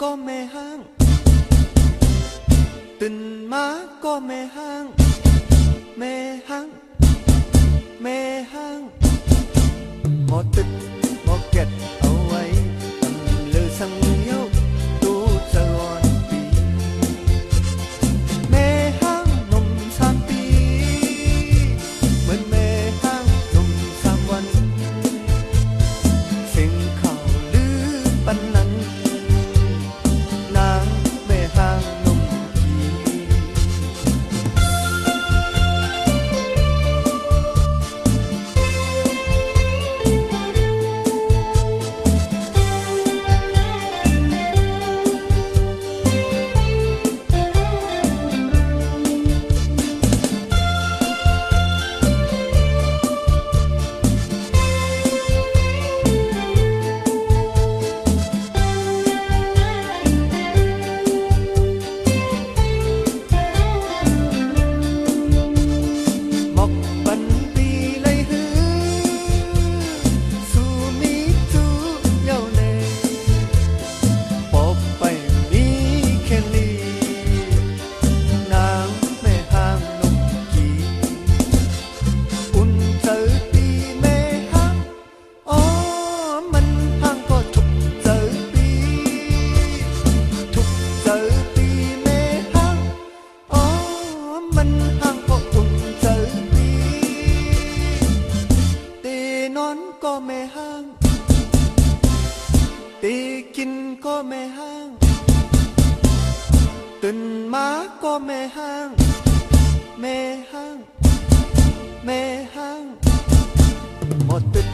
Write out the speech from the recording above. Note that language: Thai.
ก็ไม่ห้างตื่นมาก็ไม่ห้างไม่ห้างไม่ห้างหมอตึกหมอเก็ตเอาไว้ทำลือสังเย้าตู้จะร้อนปีไม่ห้างนม3 ปีเหมือนไม่ห้างนม3 วันสิ่งข่าวลือปันนั้นนางไม่ห้างนมก็ไม่ห้างตีกินก็ไม่ห้างตื่นมาก็ไม่ห้างไม่ห้างไม่ห้างหมดตึก